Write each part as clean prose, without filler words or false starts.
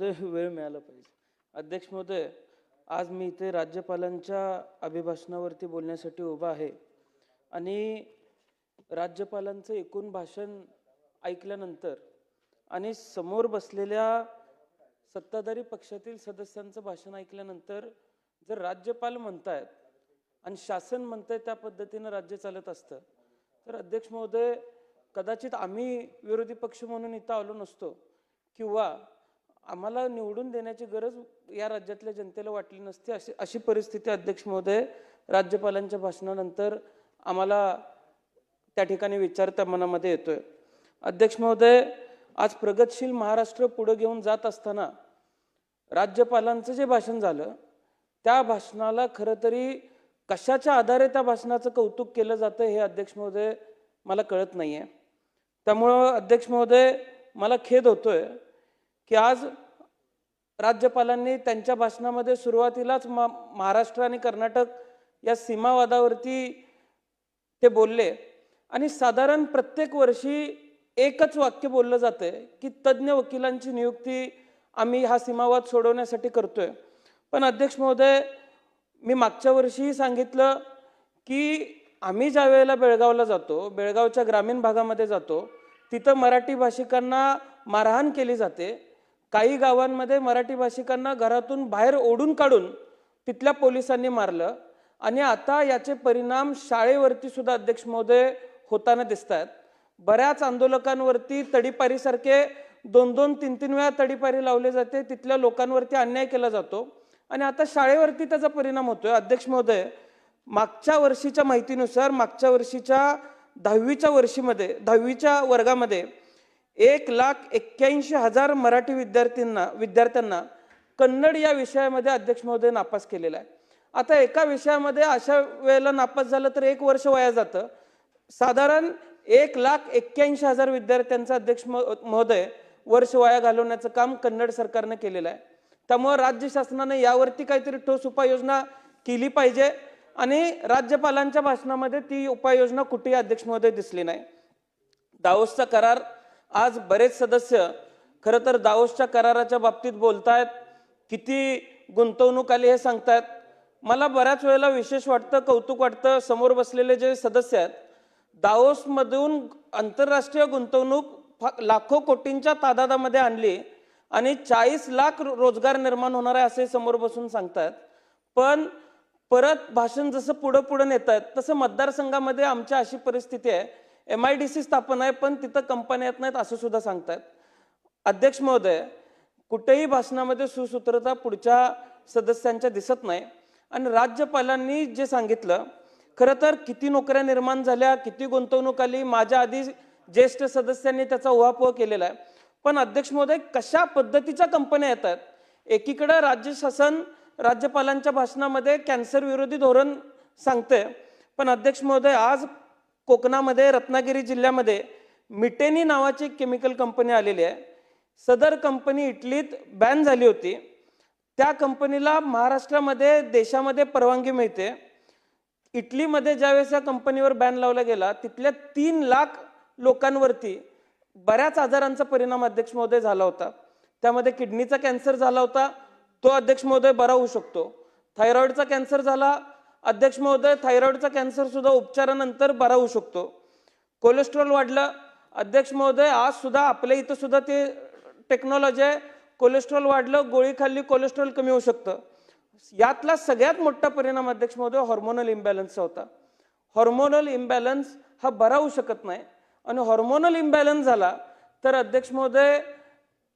महोदय वेळ मिळाला पाहिजे. अध्यक्ष महोदय, आज मी इथे राज्यपालांच्या अभिभाषणावरती बोलण्यासाठी उभा आहे आणि राज्यपालांचं एकूण भाषण ऐकल्यानंतर आणि समोर बसलेल्या सत्ताधारी पक्षातील सदस्यांचं भाषण ऐकल्यानंतर जर राज्यपाल म्हणतायत आणि शासन म्हणतंय त्या पद्धतीनं राज्य चालत असतं तर अध्यक्ष महोदय कदाचित आम्ही विरोधी पक्ष म्हणून इथं आलो नसतो किंवा आम्हाला निवडून देण्याची गरज या राज्यातल्या जनतेला वाटली नसती. अशी परिस्थिती अध्यक्ष महोदय राज्यपालांच्या भाषणानंतर आम्हाला त्या ठिकाणी विचारता मनामध्ये येतोय. अध्यक्ष महोदय, आज प्रगतशील महाराष्ट्र पुढे घेऊन जात असताना राज्यपालांचं जे भाषण झालं त्या भाषणाला खरं तरी कशाच्या आधारे त्या भाषणाचं कौतुक केलं जातं हे अध्यक्ष महोदय मला कळत नाहीये. त्यामुळं अध्यक्ष महोदय मला खेद होतोय की आज राज्यपालांनी त्यांच्या भाषणामध्ये सुरुवातीलाच महाराष्ट्र आणि कर्नाटक या सीमावादावरती ते बोलले आणि साधारण प्रत्येक वर्षी एकच वाक्य बोललं जाते की तज्ज्ञ वकिलांची नियुक्ती आम्ही हा सीमावाद सोडवण्यासाठी करतोय. पण अध्यक्ष महोदय, मी मागच्या वर्षीही सांगितलं की आम्ही ज्या वेळेला बेळगावला जातो, बेळगावच्या ग्रामीण भागामध्ये जातो, तिथं मराठी भाषिकांना मारहाण केली जाते. काही गावांमध्ये मराठी भाषिकांना घरातून बाहेर ओढून काढून तिथल्या पोलिसांनी मारलं आणि आता याचे परिणाम शाळेवरती सुद्धा अध्यक्ष महोदय होताना दिसत आहेत. बऱ्याच आंदोलकांवरती तडीपारीसारखे 2-2, 3-3 वेळा तडीपारी लावले जाते, तिथल्या लोकांवरती अन्याय केला जातो आणि आता शाळेवरती त्याचा परिणाम होतोय. अध्यक्ष महोदय, मागच्या वर्षीच्या माहितीनुसार मागच्या वर्षीच्या 10वीच्या वर्गामध्ये 1,81,000 मराठी विद्यार्थ्यांना कन्नड या विषयामध्ये अध्यक्ष महोदय नापास केलेला आहे. आता एका विषयामध्ये अशा वेळेला नापास झालं तर 1 वर्ष वाया जातं. साधारण 1,81,000 विद्यार्थ्यांचं अध्यक्ष महोदय वर्ष वाया घालवण्याचं काम कन्नड सरकारनं केलेलं आहे. त्यामुळे राज्य शासनाने यावरती काहीतरी ठोस उपाययोजना केली पाहिजे आणि राज्यपालांच्या भाषणामध्ये ती उपाययोजना कुठेही अध्यक्ष महोदय दिसली नाही. दावोसचा करार, आज बरेच सदस्य खरं तर दावोसच्या कराराच्या बाबतीत बोलतायत, किती गुंतवणूक आली हे सांगतायत. मला बऱ्याच वेळेला विशेष वाटतं, कौतुक वाटतं, समोर बसलेले जे सदस्य आहेत दावोसमधून आंतरराष्ट्रीय गुंतवणूक लाखो कोटींच्या तादादामध्ये आणली आणि 40 लाख रोजगार निर्माण होणार आहे असे समोर बसून सांगतात. पण परत भाषण जसं पुढं नेत आहेत तसं मतदारसंघामध्ये आमच्या अशी परिस्थिती आहे, MIDC स्थापन आहे पण तिथं कंपन्या येत नाहीत असं सुद्धा सांगतात. अध्यक्ष महोदय, कुठेही भाषणामध्ये सुसूत्रता पुढच्या सदस्यांच्या दिसत नाही आणि राज्यपालांनी जे सांगितलं, खरं तर किती नोकऱ्या निर्माण झाल्या, किती गुंतवणूक आली, माझ्या आधी ज्येष्ठ सदस्यांनी त्याचा उहापोह केलेला आहे. पण अध्यक्ष महोदय, कशा पद्धतीच्या कंपन्या येतात? एकीकडे राज्य शासन राज्यपालांच्या भाषणामध्ये कॅन्सर विरोधी धोरण सांगते, पण अध्यक्ष महोदय आज कोकणामध्ये रत्नागिरी जिल्ह्यामध्ये मिटेनी नावाची केमिकल कंपनी आलेली आहे. सदर कंपनी इटलीत बॅन झाली होती. त्या कंपनीला महाराष्ट्रामध्ये देशामध्ये परवानगी मिळते. इटलीमध्ये ज्यावेळेस या कंपनीवर बॅन लावला गेला तिथल्या 3 लाख लोकांवरती बऱ्याच आजारांचा परिणाम अध्यक्ष महोदय झाला होता. त्यामध्ये किडनीचा कॅन्सर झाला होता, तो अध्यक्ष महोदय बरा होऊ शकतो. थायरॉइडचा कॅन्सर झाला अध्यक्ष महोदय, थायरॉइडचा कॅन्सर सुद्धा उपचारानंतर बरा होऊ शकतो. कोलेस्ट्रॉल वाढलं अध्यक्ष महोदय, आज सुद्धा आपल्या इथं सुद्धा ते टेक्नॉलॉजी आहे, कोलेस्ट्रॉल वाढलं, गोळी खाल्ली, कोलेस्ट्रॉल कमी होऊ शकतं. यातला सगळ्यात मोठा परिणाम अध्यक्ष महोदय हॉर्मोनल इम्बॅलन्सचा होता. हॉर्मोनल इम्बॅलन्स हा बरा होऊ शकत नाही आणि हॉर्मोनल इम्बॅलन्स झाला तर अध्यक्ष महोदय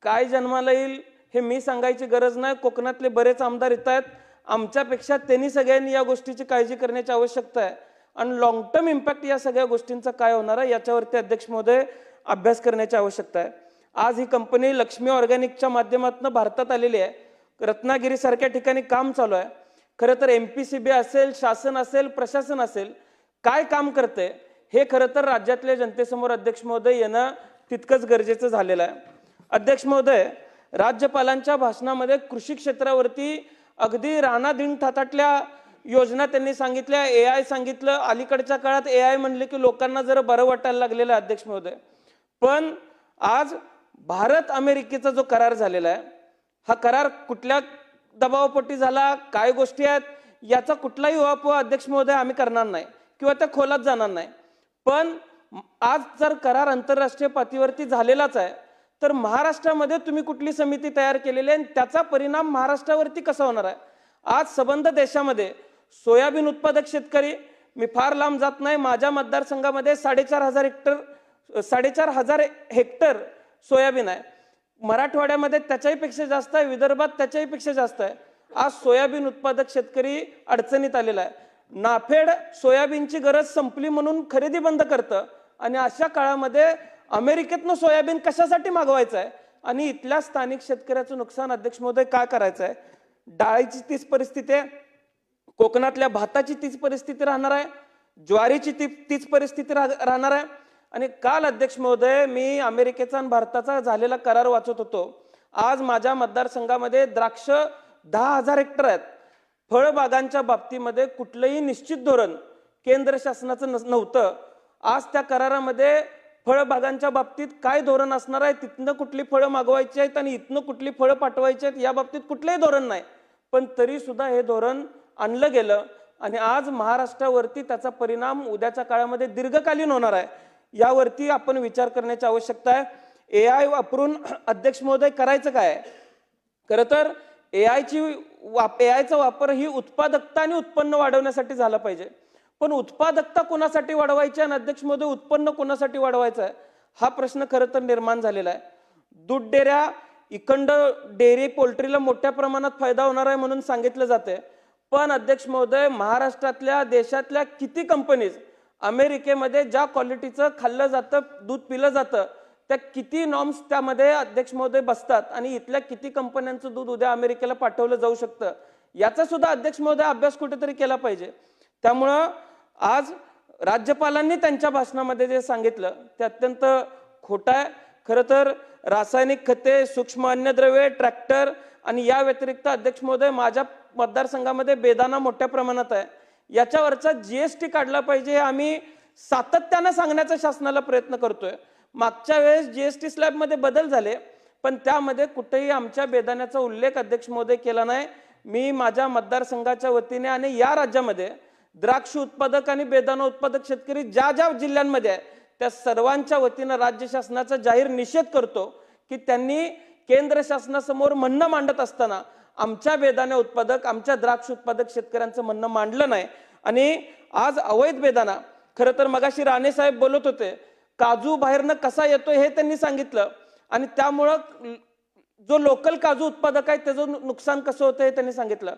काय जन्माला येईल हे मी सांगायची गरज नाही. कोकणातले बरेच आमदार येत आहेत, आमच्यापेक्षा त्यांनी सगळ्यांनी या गोष्टीची काळजी करण्याची आवश्यकता आहे आणि लॉंग टर्म इम्पॅक्ट या सगळ्या गोष्टींचा काय होणार आहे याच्यावरती अध्यक्ष महोदय अभ्यास करण्याची आवश्यकता आहे. आज ही कंपनी लक्ष्मी ऑर्गॅनिकच्या माध्यमातून भारतात आलेली आहे. रत्नागिरी सारख्या ठिकाणी काम चालू आहे. खरं तर MPCB असेल, शासन असेल, प्रशासन असेल, काय काम करते हे खरं तर राज्यातल्या जनतेसमोर अध्यक्ष महोदय येणं तितकंच गरजेचं झालेलं आहे. अध्यक्ष महोदय, राज्यपालांच्या भाषणामध्ये कृषी क्षेत्रावरती अगदी राणादिन थाटाटल्या योजना त्यांनी सांगितल्या, AI सांगितलं. अलीकडच्या काळात AI म्हणले की लोकांना जरा बरं वाटायला लागलेलं आहे अध्यक्ष महोदय. पण आज भारत अमेरिकेचा जो करार झालेला आहे हा करार कुठल्या दबावापोटी झाला, काय गोष्टी आहेत, याचा कुठलाही उहापोह अध्यक्ष महोदय आम्ही करणार नाही किंवा त्या खोलात जाणार नाही. पण आज जर करार आंतरराष्ट्रीय पातळीवरती झालेलाच आहे, तर महाराष्ट्रामध्ये तुम्ही कुठली समिती तयार केलेली आहे आणि त्याचा परिणाम महाराष्ट्रावरती कसा होणार आहे? आज संबंध देशामध्ये सोयाबीन उत्पादक शेतकरी, मी फार लांब जात नाही, माझ्या मतदारसंघामध्ये 4,500 हेक्टर सोयाबीन आहे. मराठवाड्यामध्ये त्याच्याही पेक्षा जास्त आहे, विदर्भात त्याच्याही पेक्षा जास्त आहे. आज सोयाबीन उत्पादक शेतकरी अडचणीत आलेला आहे. नाफेड सोयाबीनची गरज संपली म्हणून खरेदी बंद करतं आणि अशा काळामध्ये अमेरिकेतनं सोयाबीन कशासाठी मागवायचं आहे आणि इथल्या स्थानिक शेतकऱ्याचं नुकसान अध्यक्ष महोदय काय करायचं आहे? डाळीची तीच परिस्थिती आहे, कोकणातल्या भाताची तीच परिस्थिती राहणार आहे, ज्वारीची तीच परिस्थिती राहणार आहे. आणि काल अध्यक्ष महोदय मी अमेरिकेचा आणि भारताचा झालेला करार वाचत होतो. आज माझ्या मतदारसंघामध्ये द्राक्ष 10,000 हेक्टर आहेत. फळबागांच्या बाबतीमध्ये कुठलंही निश्चित धोरण केंद्र शासनाचं नव्हतं. आज त्या करारामध्ये फळबागांच्या बाबतीत काय धोरण असणार आहे, तिथनं कुठली फळं मागवायची आहेत आणि इथनं कुठली फळं पाठवायची आहेत, या बाबतीत कुठलंही धोरण नाही. पण तरी सुद्धा हे धोरण आणलं गेलं आणि आज महाराष्ट्रावरती त्याचा परिणाम उद्याच्या काळामध्ये दीर्घकालीन होणार आहे. यावरती आपण विचार करण्याची आवश्यकता आहे. AI वापरून अध्यक्ष महोदय करायचं काय? खरं तर AIचा वापर ही उत्पादकता आणि उत्पन्न वाढवण्यासाठी झाला पाहिजे. पण उत्पादकता कोणासाठी वाढवायची आणि अध्यक्ष महोदय उत्पन्न कोणासाठी वाढवायचं आहे, हा प्रश्न खरं तर निर्माण झालेला आहे. दूध डेऱ्या, इखंड डेअरी पोल्ट्रीला मोठ्या प्रमाणात फायदा होणार आहे म्हणून सांगितलं जाते. पण अध्यक्ष महोदय, महाराष्ट्रातल्या देशातल्या किती कंपनीज अमेरिकेमध्ये ज्या क्वालिटीचं खाल्लं जातं, दूध पिलं जातं, त्या किती नॉर्म्स त्यामध्ये अध्यक्ष महोदय बसतात आणि इथल्या किती कंपन्यांचं दूध उद्या अमेरिकेला पाठवलं जाऊ शकतं, याचा सुद्धा अध्यक्ष महोदय अभ्यास कुठेतरी केला पाहिजे. त्यामुळं आज राज्यपालांनी त्यांच्या भाषणामध्ये जे सांगितलं ते अत्यंत खोटं आहे. खरं तर रासायनिक खते, सूक्ष्म अन्नद्रव्ये, ट्रॅक्टर आणि या व्यतिरिक्त अध्यक्ष महोदय माझ्या मतदारसंघामध्ये बेदाणा मोठ्या प्रमाणात आहे. याच्यावरचा GST काढला पाहिजे, आम्ही सातत्यानं सांगण्याचा शासनाला प्रयत्न करतोय. मागच्या वेळेस GST स्लॅबमध्ये बदल झाले, पण त्यामध्ये कुठेही आमच्या बेदाण्याचा उल्लेख अध्यक्ष महोदय केला नाही. मी माझ्या मतदारसंघाच्या वतीने आणि या राज्यामध्ये द्राक्ष उत्पादक आणि बेदाणा उत्पादक शेतकरी ज्या ज्या जिल्ह्यांमध्ये आहे त्या सर्वांच्या वतीनं राज्य शासनाचा जाहीर निषेध करतो की त्यांनी केंद्र शासनासमोर म्हणणं मांडत असताना आमच्या बेदाणा उत्पादक, आमच्या द्राक्ष उत्पादक शेतकऱ्यांचं म्हणणं मांडलं नाही. आणि आज अवैध बेदाणा, खरं तर मगाशी राणे साहेब बोलत होते, काजू बाहेरनं कसा येतोय हे त्यांनी सांगितलं आणि त्यामुळं जो लोकल काजू उत्पादक आहे त्याचं नुकसान कसं होतं हे त्यांनी सांगितलं.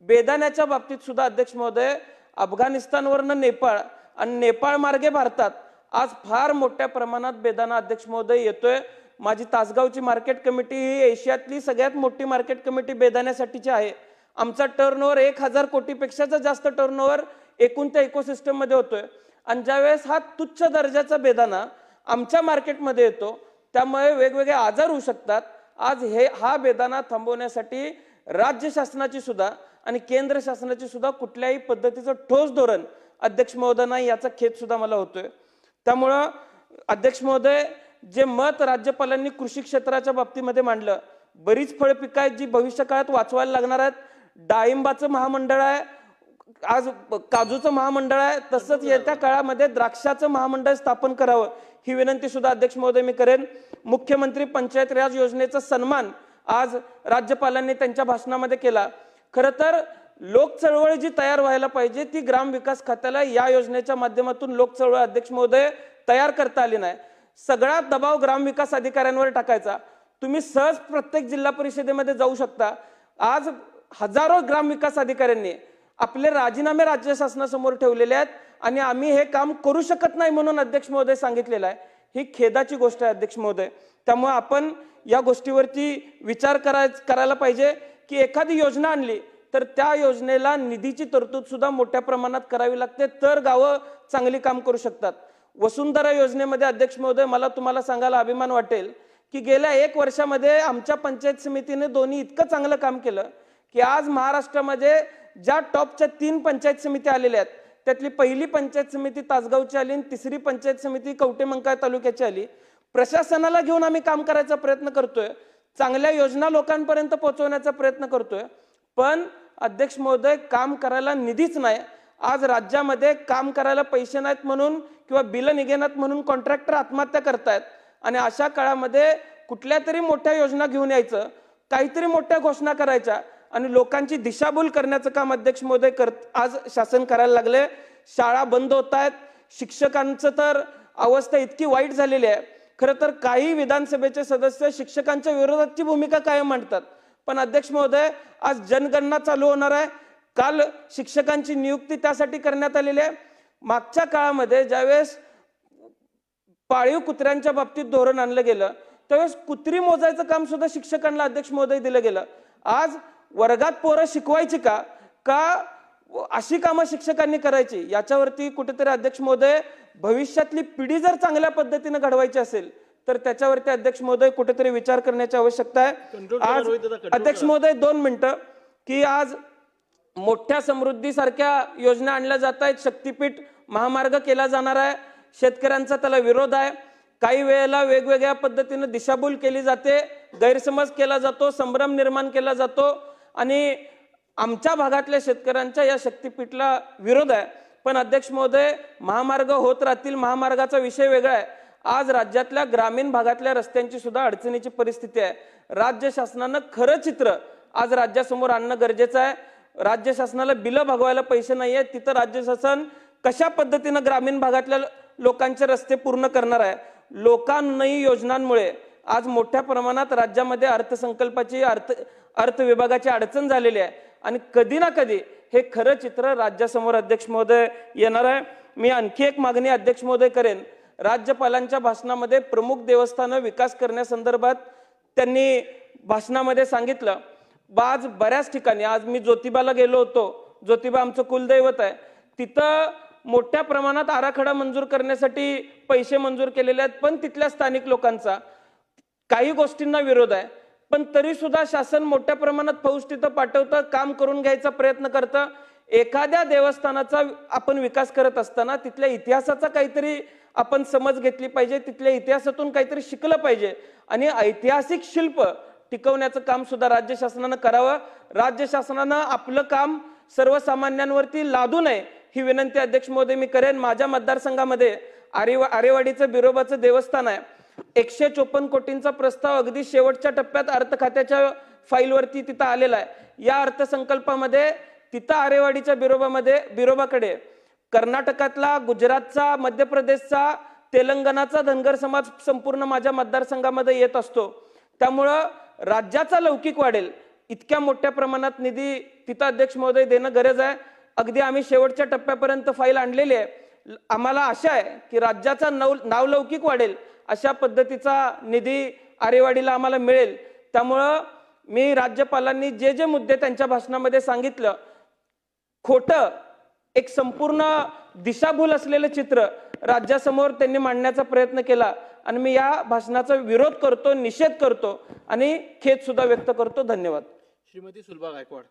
बेदाण्याच्या बाबतीत सुद्धा अध्यक्ष महोदय, अफगाणिस्तानवरनं नेपाळ आणि नेपाळ मार्गे भारतात आज फार मोठ्या प्रमाणात बेदाणा अध्यक्ष महोदय येतोय. माझी तासगावची मार्केट कमिटी ही एशियातली सगळ्यात मोठी मार्केट कमिटी बेदाण्यासाठीची आहे. आमचा टर्नओव्हर 1,000 कोटीपेक्षा जास्त टर्नओव्हर एकूण त्या इकोसिस्टम मध्ये होतोय. आणि ज्यावेळेस हा तुच्छ दर्जाचा बेदाणा आमच्या मार्केटमध्ये येतो त्यामुळे वेगवेगळे आजार होऊ शकतात. आज हा बेदाणा थांबवण्यासाठी राज्य शासनाची सुद्धा आणि केंद्र शासनाची सुद्धा कुठल्याही पद्धतीचं ठोस धोरण अध्यक्ष महोदय नाही, याचा खेद सुद्धा मला होतोय. त्यामुळं अध्यक्ष महोदय, जे मत राज्यपालांनी कृषी क्षेत्राच्या बाबतीमध्ये मांडलं, बरीच फळ पिकं आहेत जी भविष्य काळात वाचवायला लागणार आहेत. डाळिंबाचं महामंडळ आहे, आज काजूचं महामंडळ आहे, तसंच येत्या काळामध्ये द्राक्षाचं महामंडळ स्थापन करावं ही विनंती सुद्धा अध्यक्ष महोदय मी करेन. मुख्यमंत्री पंचायत राज योजनेचा सन्मान आज राज्यपालांनी त्यांच्या भाषणामध्ये केला. खरं तर लोक चळवळ जी तयार व्हायला पाहिजे ती ग्रामविकास खात्याला या योजनेच्या माध्यमातून लोक चळवळ अध्यक्ष महोदय तयार करता आली नाही. सगळा दबाव ग्रामविकास अधिकाऱ्यांवर टाकायचा. तुम्ही सहज प्रत्येक जिल्हा परिषदेमध्ये जाऊ शकता. आज हजारो ग्रामविकास अधिकाऱ्यांनी आपले राजीनामे राज्य शासनासमोर ठेवलेले आहेत आणि आम्ही हे काम करू शकत नाही म्हणून अध्यक्ष महोदय सांगितलेलं आहे. ही खेदाची गोष्ट आहे अध्यक्ष महोदय. त्यामुळे आपण या गोष्टीवरती विचार करायला पाहिजे की एखादी योजना आणली तर त्या योजनेला निधीची तरतूद सुद्धा मोठ्या प्रमाणात करावी लागते, तर गावं चांगली काम करू शकतात. वसुंधरा योजनेमध्ये अध्यक्ष महोदय, मला तुम्हाला सांगायला अभिमान वाटेल की गेल्या 1 वर्षामध्ये आमच्या पंचायत समितीने दोन्ही इतकं चांगलं काम केलं की आज महाराष्ट्रामध्ये ज्या टॉपच्या 3 पंचायत समिती आलेल्या आहेत त्यातली पहिली पंचायत समिती तासगावची आली आणि तिसरी पंचायत समिती कवठेमंकाळ तालुक्याची आली. प्रशासनाला घेऊन आम्ही काम करायचा प्रयत्न करतोय. चांगल्या योजना लोकांपर्यंत पोहोचवण्याचा प्रयत्न करतोय, पण अध्यक्ष महोदय काम करायला निधीच नाही। आज राज्यामध्ये काम करायला पैसे नाहीत म्हणून किंवा बिल निघेनात म्हणून कॉन्ट्रॅक्टर आत्महत्या करतायत आणि अशा काळामध्ये कुठल्या तरी मोठ्या योजना घेऊन यायचं, काहीतरी मोठ्या घोषणा करायच्या आणि लोकांची दिशाभूल करण्याचं काम अध्यक्ष महोदय आज शासन करायला लागले। शाळा बंद होत आहेत, शिक्षकांचं तर अवस्था इतकी वाईट झालेली आहे। खरं तर काही विधानसभेचे सदस्य शिक्षकांच्या विरोधातची भूमिका कायम मांडतात, पण अध्यक्ष महोदय आज जनगणना चालू होणार आहे। काल शिक्षकांची नियुक्ती त्यासाठी करण्यात आलेली आहे। मागच्या काळामध्ये ज्यावेळेस पाळीव कुत्र्यांच्या बाबतीत धोरण आणलं गेलं त्यावेळेस कुत्री मोजायचं काम सुद्धा शिक्षकांना अध्यक्ष महोदय दिलं गेलं। आज वर्गात पोरं शिकवायची का अशी कामं शिक्षकांनी करायची, याच्यावरती कुठेतरी अध्यक्ष महोदय भविष्यातली पिढी जर चांगल्या पद्धतीने घडवायची असेल तर त्याच्यावरती अध्यक्ष महोदय कुठेतरी विचार करण्याची आवश्यकता आहे। आज अध्यक्ष महोदय 2 मिनिटं की आज मोठ्या समृद्धीसारख्या योजना आणल्या जात आहेत, शक्तीपीठ महामार्ग केला जाणार आहे, शेतकऱ्यांचा त्याला विरोध आहे। काही वेळेला वेगवेगळ्या पद्धतीने दिशाभूल केली जाते, गैरसमज केला जातो, संभ्रम निर्माण केला जातो आणि आमच्या भागातल्या शेतकऱ्यांच्या या शक्तीपीठला विरोध आहे। पण अध्यक्ष महोदय महामार्ग होत राहतील, महामार्गाचा विषय वेगळा आहे। आज राज्यातल्या ग्रामीण भागातल्या रस्त्यांची सुद्धा अडचणीची परिस्थिती आहे। राज्य शासनानं खरं चित्र आज राज्यासमोर आणणं गरजेचं आहे। राज्य शासनाला बिलं भागवायला पैसे नाहीये, तिथं राज्य शासन कशा पद्धतीनं ग्रामीण भागातल्या लोकांचे रस्ते पूर्ण करणार आहे। लोकांनी योजनांमुळे आज मोठ्या प्रमाणात राज्यामध्ये अर्थसंकल्पाची अर्थ विभागाची अडचण झालेली आहे आणि कधी ना कधी हे खरं चित्र राज्यासमोर अध्यक्ष महोदय येणार आहे। मी आणखी एक मागणी अध्यक्ष महोदय करेन, राज्यपालांच्या भाषणामध्ये प्रमुख देवस्थानं विकास करण्यासंदर्भात त्यांनी भाषणामध्ये सांगितलं। आज बऱ्याच ठिकाणी, आज मी ज्योतिबाला गेलो होतो, ज्योतिबा आमचं कुलदैवत आहे, तिथं मोठ्या प्रमाणात आराखडा मंजूर करण्यासाठी पैसे मंजूर केलेले आहेत, पण तिथल्या स्थानिक लोकांचा काही गोष्टींना विरोध आहे। पण तरी सुद्धा शासन मोठ्या प्रमाणात फौज तिथं पाठवतं, काम करून घ्यायचा प्रयत्न करतं। एखाद्या देवस्थानाचा आपण विकास करत असताना तिथल्या इतिहासाचा काहीतरी आपण समज घेतली पाहिजे, तिथल्या इतिहासातून काहीतरी शिकलं पाहिजे आणि ऐतिहासिक शिल्प टिकवण्याचं काम सुद्धा राज्य शासनानं करावं। राज्य शासनानं आपलं काम सर्वसामान्यांवरती लादू नये ही विनंती अध्यक्ष महोदय मी करेन। माझ्या मतदारसंघामध्ये आरेवाडीचं बिरोबाचं देवस्थान आहे, 154 कोटींचा प्रस्ताव अगदी शेवटच्या टप्प्यात अर्थ खात्याच्या फाईलवरती तिथं आलेला आहे। या अर्थसंकल्पामध्ये तिथं आरेवाडीच्या बिरोबाकडे कर्नाटकातला, गुजरातचा, मध्य प्रदेशचा, तेलंगणाचा धनगर समाज संपूर्ण माझ्या मतदारसंघामध्ये येत असतो, त्यामुळं राज्याचा लौकिक वाढेल इतक्या मोठ्या प्रमाणात निधी तिथं अध्यक्ष महोदय देणं गरज आहे। अगदी आम्ही शेवटच्या टप्प्यापर्यंत फाईल आणलेली आहे। आम्हाला आशा आहे की राज्याचा नावलौकिक वाढेल अशा पद्धतीचा निधी आरेवाडीला आम्हाला मिळेल। त्यामुळं मी राज्यपालांनी जे जे मुद्दे त्यांच्या भाषणामध्ये सांगितलं, खोटं एक संपूर्ण दिशाभूल असलेलं चित्र राज्यासमोर त्यांनी मांडण्याचा प्रयत्न केला आणि मी या भाषणाचा विरोध करतो, निषेध करतो आणि खेद सुद्धा व्यक्त करतो। धन्यवाद। श्रीमती सुलभा गायकवाड।